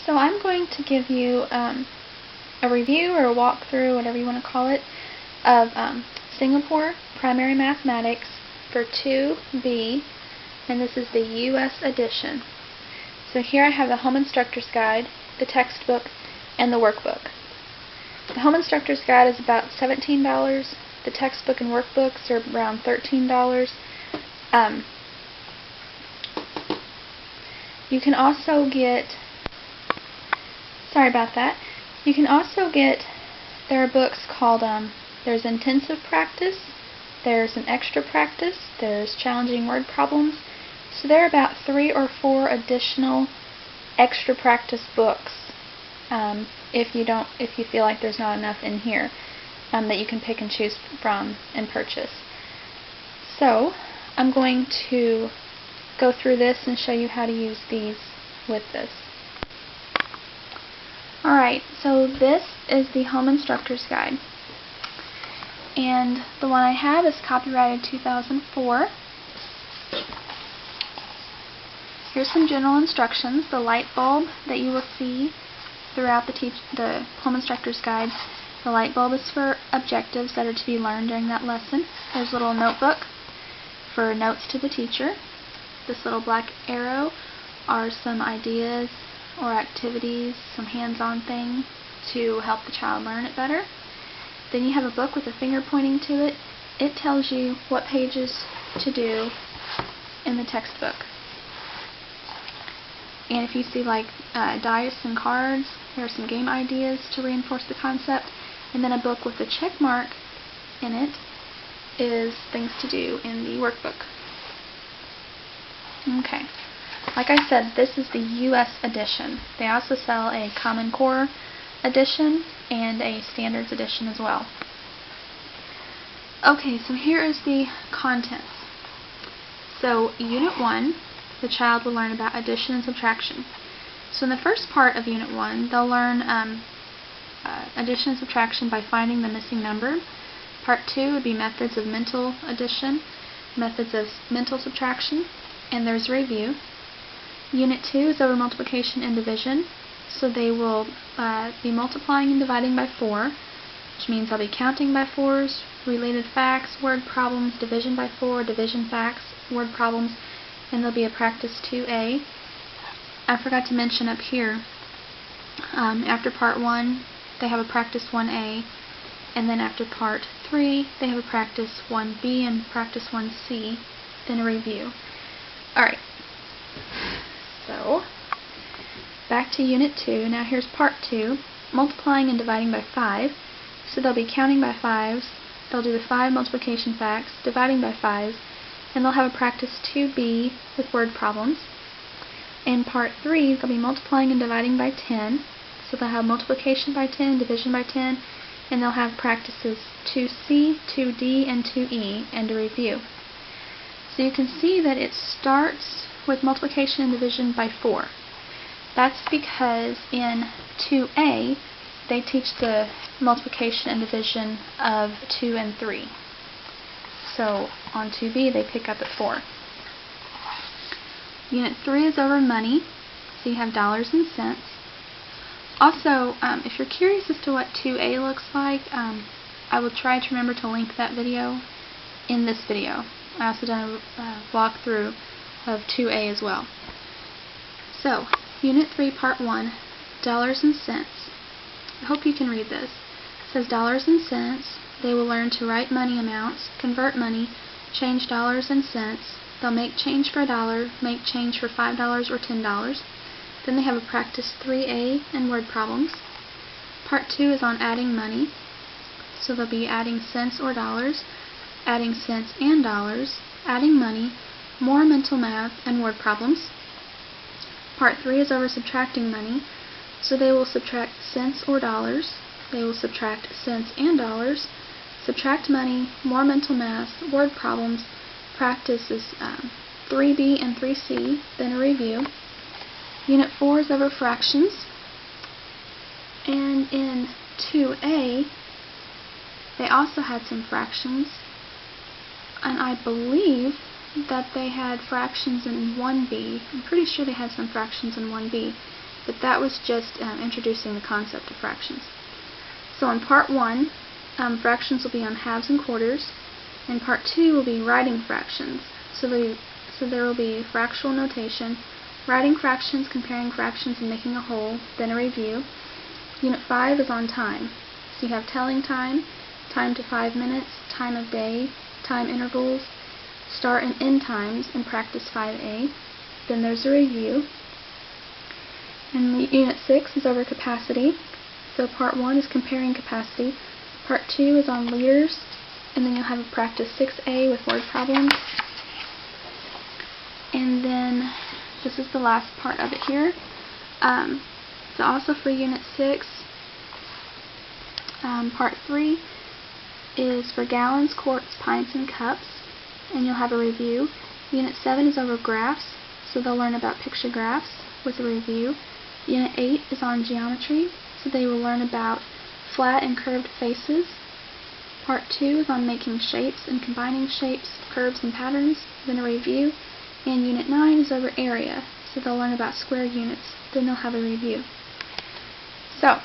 So I'm going to give you a review or a walkthrough, whatever you want to call it, of Singapore Primary Mathematics for 2B, and this is the U.S. edition. So here I have the Home Instructor's Guide, the textbook, and the workbook. The Home Instructor's Guide is about $17. The textbook and workbooks are around $13. You can also get, you can also get, there are books called, there's Intensive Practice, there's an Extra Practice, there's Challenging Word Problems. So there are about 3 or 4 additional extra practice books if you feel like there's not enough in here that you can pick and choose from and purchase. So I'm going to go through this and show you how to use these with this. Alright, so this is the Home Instructor's Guide. And the one I have is copyrighted 2004. Here's some general instructions. The light bulb that you will see throughout the Home Instructor's Guide, the light bulb is for objectives that are to be learned during that lesson. There's a little notebook for notes to the teacher. This little black arrow are some ideas or activities, some hands-on thing to help the child learn it better. Then you have a book with a finger pointing to it. It tells you what pages to do in the textbook. And if you see like dice and cards, there are some game ideas to reinforce the concept. And then a book with a check mark in it is things to do in the workbook. Okay. Like I said, this is the U.S. edition. They also sell a Common Core edition and a Standards edition as well. Okay, so here is the contents. So Unit 1, the child will learn about addition and subtraction. So in the first part of Unit 1, they'll learn addition and subtraction by finding the missing number. Part 2 would be methods of mental addition, methods of mental subtraction, and there's a review. Unit 2 is over multiplication and division. So they will be multiplying and dividing by 4, which means I'll be counting by 4s, related facts, word problems, division by 4, division facts, word problems, and there'll be a practice 2A. I forgot to mention up here, after part 1, they have a practice 1A, and then after part 3, they have a practice 1B and practice 1C, then a review. Alright, so back to Unit 2. Now here's Part 2, multiplying and dividing by 5. So they'll be counting by 5s, they'll do the 5 multiplication facts, dividing by 5s, and they'll have a practice 2B with word problems. In Part 3, they'll be multiplying and dividing by 10. So they'll have multiplication by 10, division by 10, and they'll have practices 2C, 2D, and 2E, and a review. So you can see that it starts with multiplication and division by 4. That's because in 2A, they teach the multiplication and division of 2 and 3. So on 2B, they pick up at 4. Unit 3 is over money, so you have dollars and cents. Also, if you're curious as to what 2A looks like, I will try to remember to link that video in this video. I also done a walkthrough of 2A as well. So, Unit 3, Part 1, Dollars and Cents. I hope you can read this. It says dollars and cents. They will learn to write money amounts, convert money, change dollars and cents. They'll make change for $1, make change for $5 or $10. Then they have a practice 3A and word problems. Part 2 is on adding money. So they'll be adding cents or dollars, adding cents and dollars, adding money, more mental math, and word problems. Part 3 is over subtracting money, so they will subtract cents or dollars, they will subtract cents and dollars, subtract money, more mental math, word problems, practices 3B and 3C, then a review. Unit 4 is over fractions, and in 2A, they also had some fractions, and I believe that they had fractions in 1B. I'm pretty sure they had some fractions in 1B. but that was just introducing the concept of fractions. So in part 1, fractions will be on halves and quarters, and part 2 will be writing fractions. So there will be fractional notation, writing fractions, comparing fractions, and making a whole, then a review. Unit 5 is on time. So you have telling time, time to 5 minutes, time of day, time intervals, start and end times, and practice 5A. Then there's a review. And Unit 6 is over capacity. So part 1 is comparing capacity. Part 2 is on leaders, and then you'll have a practice 6A with word problems. And then this is the last part of it here. So also for Unit 6, part 3 is for gallons, quarts, pints, and cups, and you'll have a review. Unit 7 is over graphs, so they'll learn about picture graphs with a review. Unit 8 is on geometry, so they will learn about flat and curved faces. Part 2 is on making shapes and combining shapes, curves, and patterns, then a review. And Unit 9 is over area, so they'll learn about square units, then they'll have a review. So,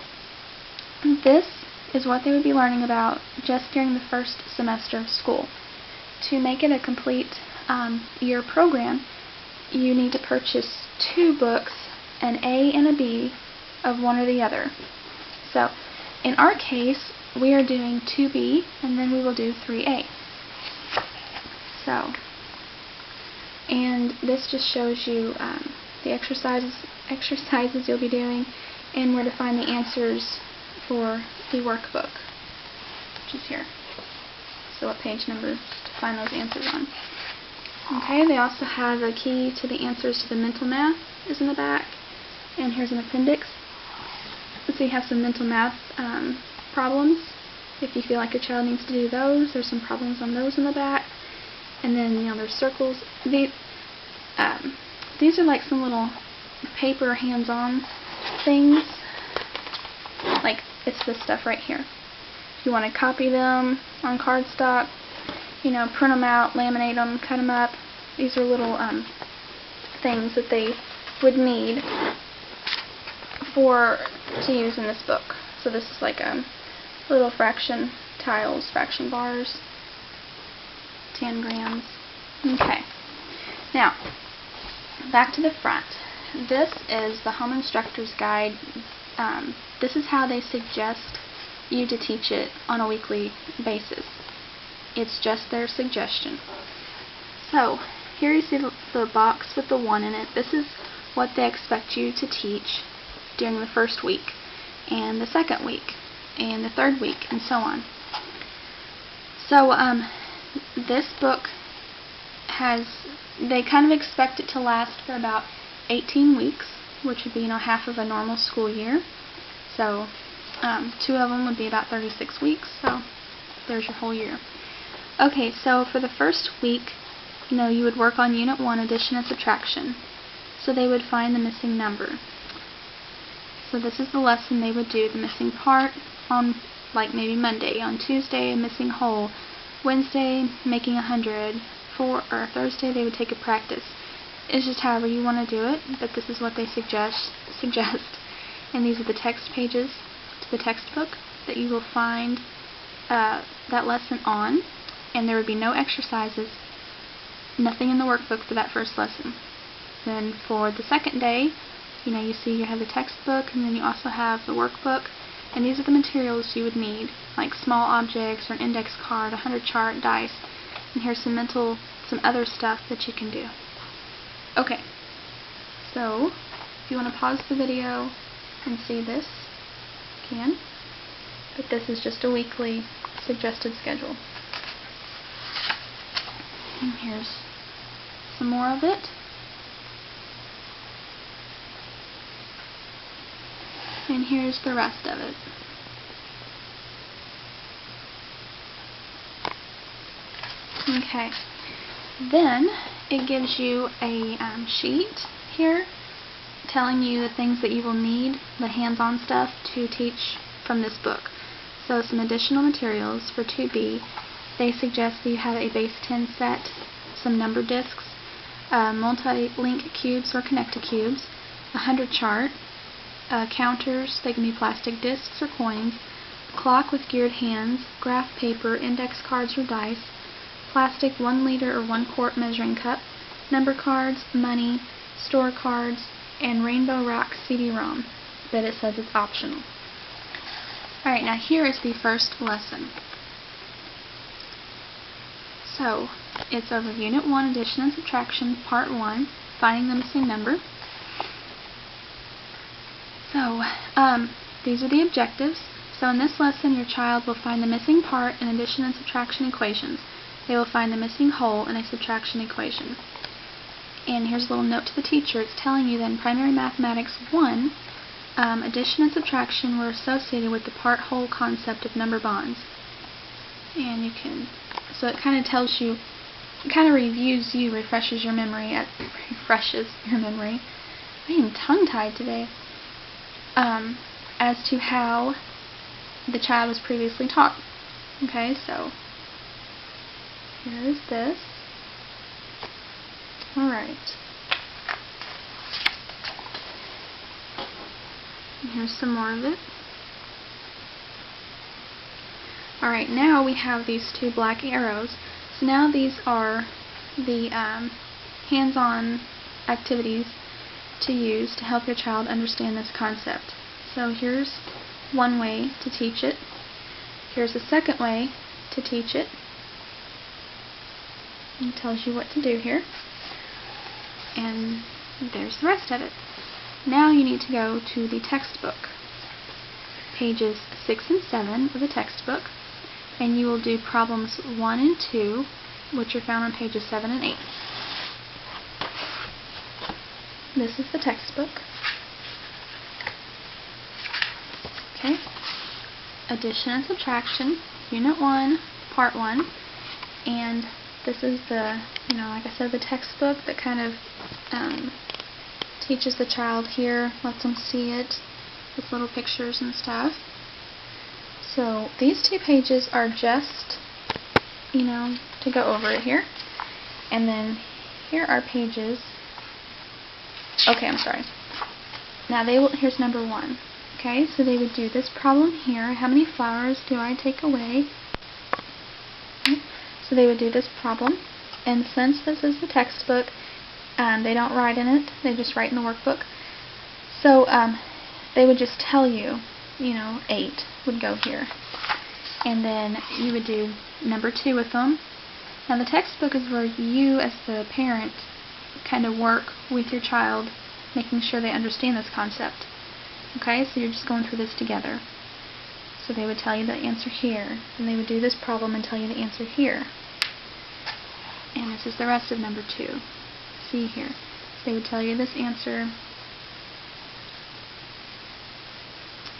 this is what they would be learning about just during the first semester of school. To make it a complete year program, you need to purchase 2 books, an A and a B, of one or the other. So, in our case, we are doing 2B, and then we will do 3A. So, and this just shows you the exercises you'll be doing, and where to find the answers for the workbook, which is here. So what page number to find those answers on. Okay, they also have a key to the answers to the mental math is in the back, and here's an appendix. So you have some mental math problems. If you feel like your child needs to do those, there's some problems on those in the back. And then, there's circles. These are like some little paper hands-on things. Like, it's this stuff right here. If you want to copy them on cardstock, print them out, laminate them, cut them up. These are little things that they would need to use in this book. So this is like little fraction tiles, fraction bars, tangrams. Okay. Now, back to the front. This is the Home Instructor's Guide. This is how they suggest you to teach it on a weekly basis. It's just their suggestion. So, here you see the box with the 1 in it. This is what they expect you to teach during the first week, and the second week, and the third week, and so on. So, this book they kind of expect it to last for about 18 weeks, which would be, half of a normal school year. So, 2 of them would be about 36 weeks, so there's your whole year. Okay, so for the first week, you would work on Unit 1, addition and subtraction. So they would find the missing number. So this is the lesson they would do, the missing part, on like maybe Monday. On Tuesday, a missing whole. Wednesday, making 100. Or Thursday, they would take a practice. It's just however you want to do it, but this is what they suggest. And these are the text pages to the textbook that you will find that lesson on. And there would be no exercises, nothing in the workbook for that first lesson. Then for the second day, you see you have the textbook, and then you also have the workbook, and these are the materials you would need, like small objects or an index card, a 100 chart, dice, and here's some other stuff that you can do. Okay, so if you want to pause the video and see this, you can, but this is just a weekly suggested schedule. And here's some more of it. And here's the rest of it. Okay. Then it gives you a sheet here telling you the things that you will need, the hands-on stuff, to teach from this book. So some additional materials for 2B. They suggest that you have a base 10 set, some number discs, multi-link cubes or connected cubes, a 100 chart, counters, they can be plastic discs or coins, clock with geared hands, graph paper, index cards or dice, plastic 1 liter or 1 quart measuring cup, number cards, money, store cards, and Rainbow Rock CD-ROM, but it says it's optional. Alright, now here is the first lesson. So, it's over Unit 1, Addition and Subtraction, Part 1, Finding the Missing Number. So, these are the objectives. So in this lesson, your child will find the missing part in addition and subtraction equations. They will find the missing whole in a subtraction equation. And here's a little note to the teacher. It's telling you that in Primary Mathematics 1, addition and subtraction were associated with the part-whole concept of number bonds. And you can, so it kind of tells you, it kind of refreshes your memory. I am tongue-tied today. As to how the child was previously taught. Okay, so here is this. Alright. And here's some more of it. Alright, now we have these two black arrows. So now these are the hands-on activities to use to help your child understand this concept. So here's one way to teach it. Here's a second way to teach it. It tells you what to do here. And there's the rest of it. Now you need to go to the textbook, pages 6 and 7 of the textbook, and you will do problems 1 and 2, which are found on pages 7 and 8. This is the textbook. Okay. Addition and Subtraction, Unit 1, Part 1, and this is the, like I said, the textbook that kind of teaches the child here, lets them see it with little pictures and stuff. So these two pages are just, to go over it here. And then here are pages, okay, I'm sorry. Now here's number 1. Okay, so they would do this problem here. How many flowers do I take away? Okay. So they would do this problem, and since this is the textbook, they don't write in it, they just write in the workbook. So they would just tell you, 8 would go here. And then you would do number 2 with them. Now the textbook is where you as the parent kind of work with your child, making sure they understand this concept. Okay, so you're just going through this together. So they would tell you the answer here, and they would do this problem and tell you the answer here. And this is the rest of number 2. See here. So they would tell you this answer.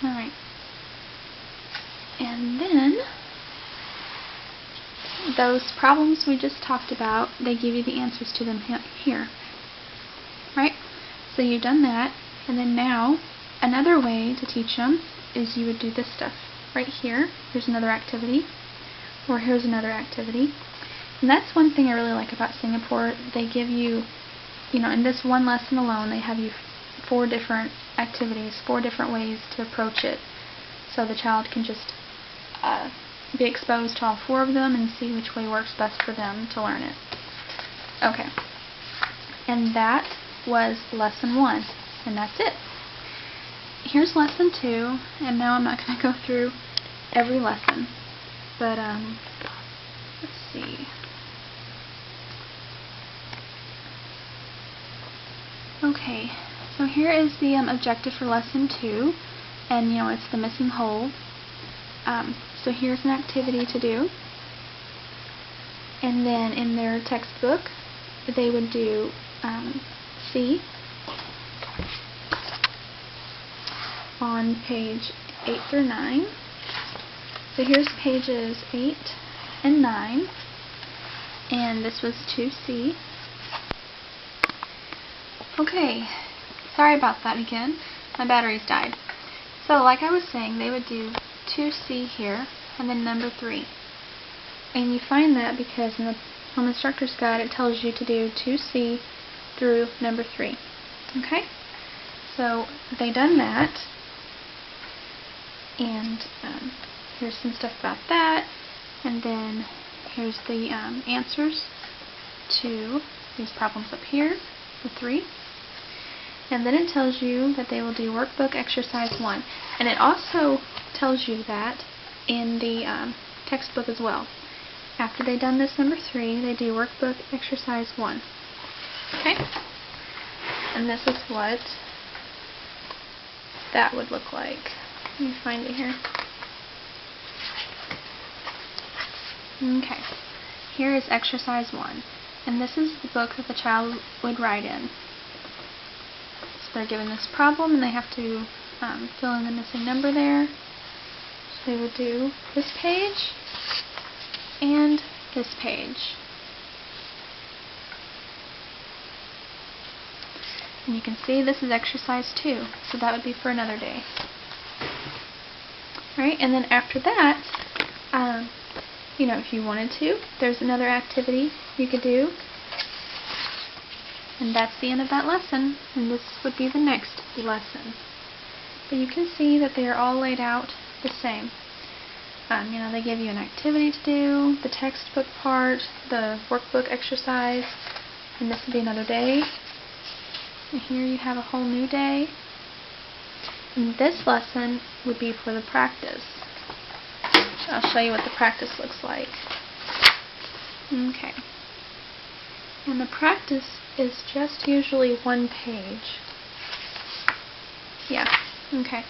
Alright. And then, those problems we just talked about, they give you the answers to them here. Right? So you've done that, and then now, another way to teach them is you would do this stuff right here. Here's another activity, or here's another activity. And that's one thing I really like about Singapore. They give you, in this one lesson alone, they have you 4 different activities, 4 different ways to approach it. So the child can just be exposed to all 4 of them and see which way works best for them to learn it. Okay. And that was lesson 1, and that's it. Here's lesson 2, and now I'm not going to go through every lesson, but let's see. Okay, so here is the objective for lesson 2, and it's the missing whole. So here's an activity to do, and then in their textbook they would do C on page 8 through 9. So here's pages 8 and 9, and this was 2C. Okay, sorry about that again. My batteries died. So like I was saying, they would do 2C here, and then number 3. And you find that because in the Home Instructor's Guide it tells you to do 2C through number 3. Okay? So they done that, and here's some stuff about that, and then here's the answers to these problems up here, the 3. And then it tells you that they will do workbook exercise 1. And it also tells you that in the textbook as well. After they've done this number 3, they do workbook exercise 1. Okay? And this is what that would look like. Let me find it here. Okay. Here is exercise 1. And this is the book that the child would write in. So they're given this problem and they have to fill in the missing number there. So they would do this page and this page. And you can see this is exercise 2, so that would be for another day. Alright, and then after that, you know, if you wanted to, there's another activity you could do. And that's the end of that lesson, and this would be the next lesson. But you can see that they are all laid out the same. You know, they give you an activity to do, the textbook part, the workbook exercise, and this would be another day. And here you have a whole new day. And this lesson would be for the practice. I'll show you what the practice looks like. Okay. And the practice is just usually 1 page. Yeah, okay.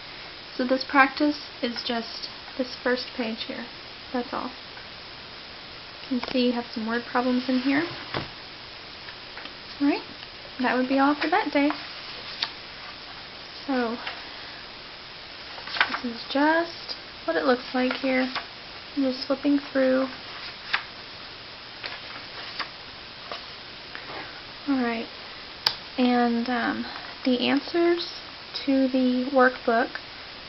So this practice is just this first page here. That's all. You can see you have some word problems in here. Alright, that would be all for that day. So, this is just what it looks like here. I'm just flipping through. Alright, and the answers to the workbook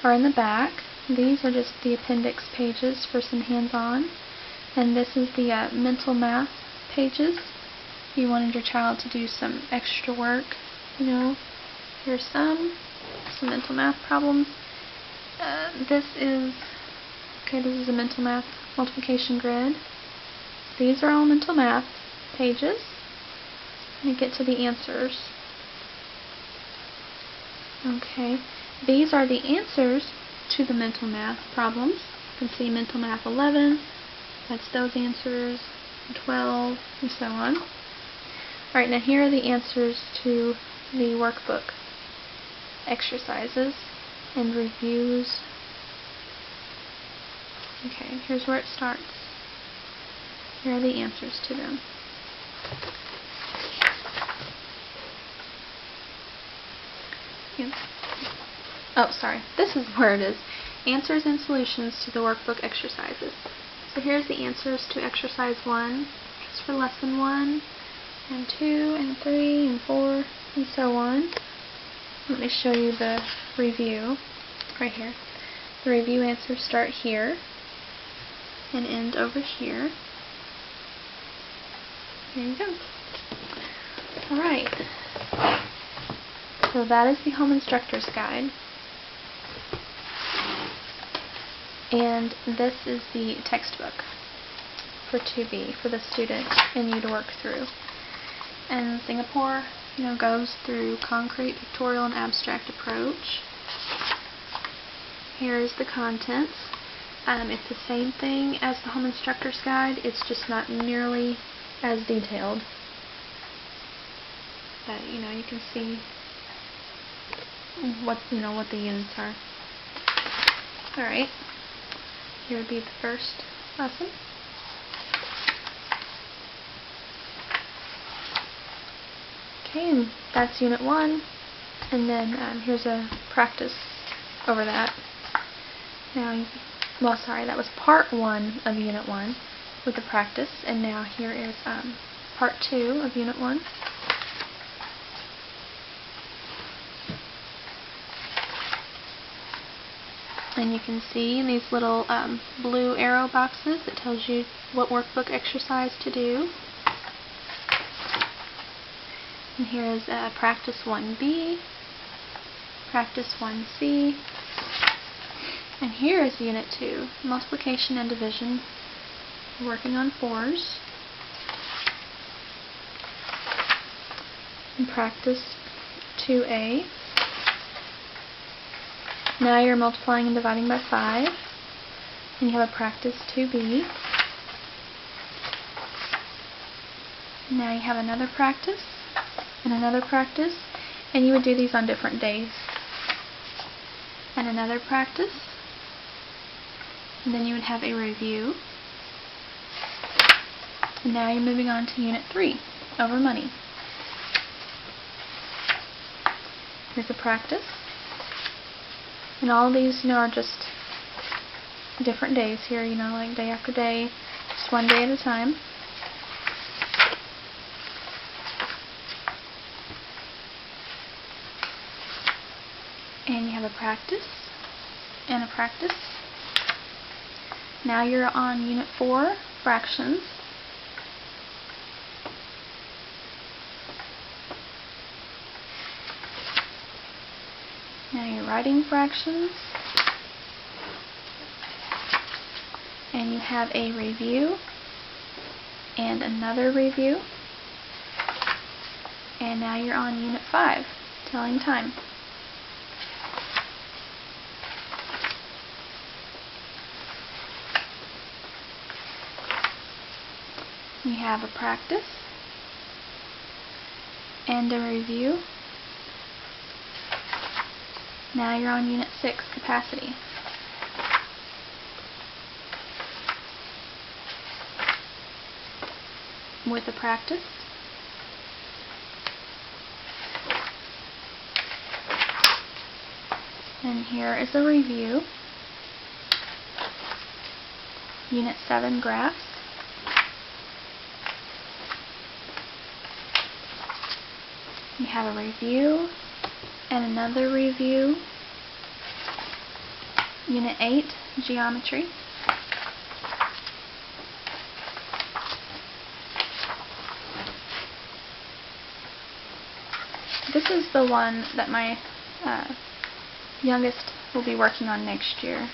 are in the back. These are just the appendix pages for some hands-on. And this is the mental math pages. If you wanted your child to do some extra work, you know, here's some mental math problems. This is a mental math multiplication grid. These are all mental math pages. Let me get to the answers. Okay, these are the answers to the mental math problems. You can see mental math 11, that's those answers, 12, and so on. Alright, now here are the answers to the workbook exercises and reviews. Okay, here's where it starts. Here are the answers to them. Oh, sorry. This is where it is. Answers and solutions to the workbook exercises. So here's the answers to exercise 1. It's for lesson 1, and 2, and 3, and 4, and so on. Let me show you the review right here. The review answers start here and end over here. There you go. Alright. So that is the Home Instructor's Guide. And this is the textbook for 2B, for the student and you to work through. And Singapore, you know, goes through concrete, pictorial, and abstract approach. Here's the contents. It's the same thing as the Home Instructor's Guide, it's just not nearly as detailed. But, you know, you can see what the units are. Alright. Here would be the first lesson. Okay, and that's Unit 1. And then here's a practice over that. Now, well, sorry, that was Part 1 of Unit 1 with the practice. And now here is Part 2 of Unit 1. And you can see these little blue arrow boxes that tells you what workbook exercise to do. And here is practice 1B. Practice 1C. And here is Unit 2, Multiplication and Division. We're working on 4s. And Practice 2A. Now you're multiplying and dividing by 5. And you have a Practice 2B. Now you have another practice and another practice, and you would do these on different days. And another practice, and then you would have a review. And now you're moving on to Unit 3, over money. Here's a practice. And all of these, are just different days here, like day after day, just one day at a time. And you have a practice and a practice. Now you're on Unit 4, fractions. Now you're writing fractions. And you have a review and another review. And now you're on Unit 5, telling time. You have a practice and a review. Now you're on Unit 6, capacity. With a practice. And here is a review. Unit 7, graphs. You have a review and another review. Unit 8, geometry. This is the one that my youngest will be working on next year,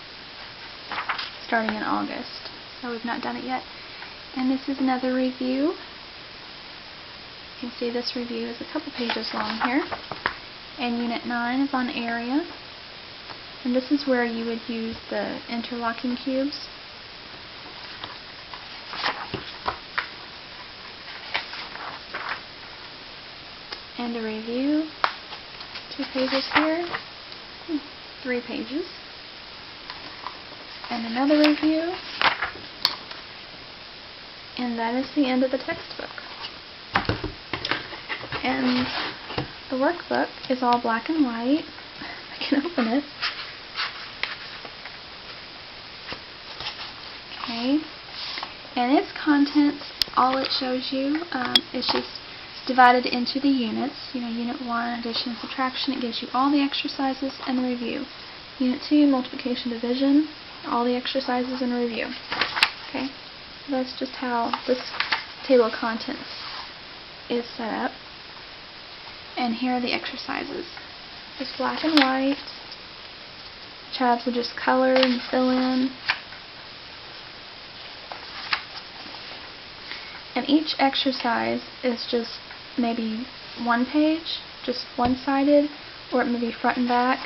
starting in August. So we've not done it yet. And this is another review. You can see this review is a couple pages long here. And Unit 9 is on area. And this is where you would use the interlocking cubes. And a review. 2 pages here. 3 pages. And another review. And that is the end of the textbook. And the workbook is all black and white. I can open it. Okay. And its contents, all it shows you is just divided into the units. Unit 1, addition and subtraction. It gives you all the exercises and the review. Unit 2, multiplication, division. All the exercises and review. Okay. So that's just how this table of contents is set up. And here are the exercises. It's black and white. Chavs will just color and fill in. And each exercise is just maybe 1 page, just one-sided, or it may be front and back.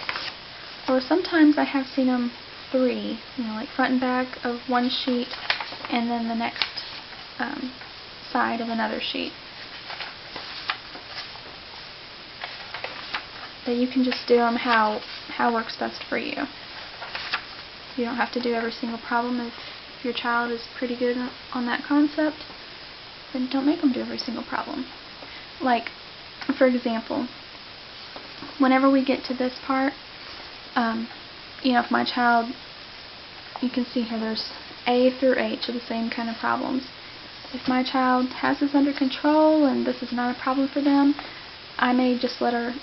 Or sometimes I have seen them 3, like front and back of one sheet, and then the next side of another sheet. But you can just do them how works best for you. You don't have to do every single problem. If your child is pretty good on that concept, then don't make them do every single problem. Like, for example, whenever we get to this part, if my child, you can see here there's A through H are the same kind of problems. If my child has this under control and this is not a problem for them, I may just let her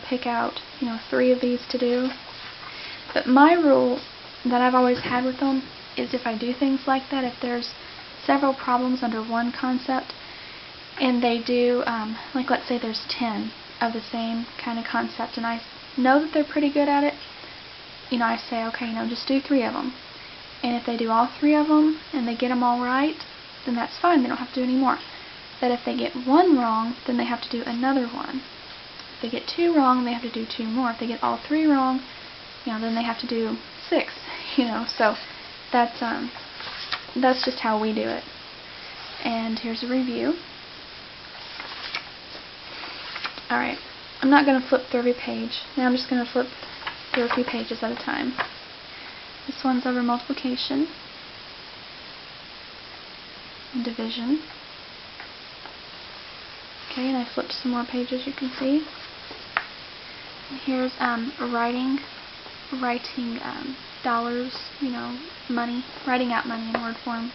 pick out, 3 of these to do. But my rule that I've always had with them is if I do things like that, if there's several problems under one concept, and they do, like let's say there's 10 of the same kind of concept, and I know that they're pretty good at it. I say, okay, just do 3 of them. And if they do all 3 of them and they get them all right, then that's fine. They don't have to do any more. But if they get 1 wrong, then they have to do another 1. If they get 2 wrong, they have to do 2 more. If they get all 3 wrong, then they have to do 6. So that's just how we do it. And here's a review. Alright, I'm not going to flip through every page. Now I'm just going to flip through a few pages at a time. This one's over multiplication and division. Okay, and I flipped some more pages, you can see. And here's writing dollars, money, writing out money in word form.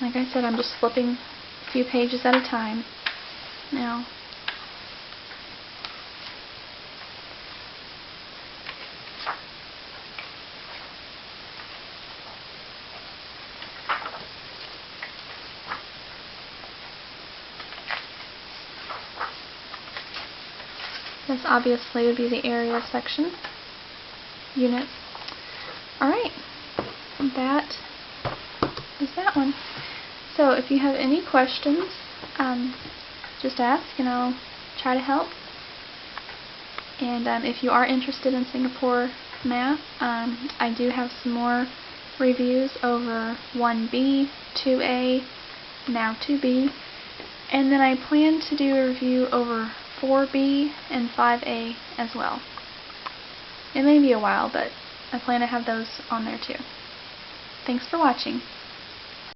Like I said, I'm just flipping a few pages at a time now. This obviously would be the area section. Units. Alright. That is that one. So if you have any questions, just ask and I'll try to help. And if you are interested in Singapore math, I do have some more reviews over 1B, 2A, now 2B. And then I plan to do a review over 4B and 5A as well. It may be a while, but I plan to have those on there too. Thanks for watching.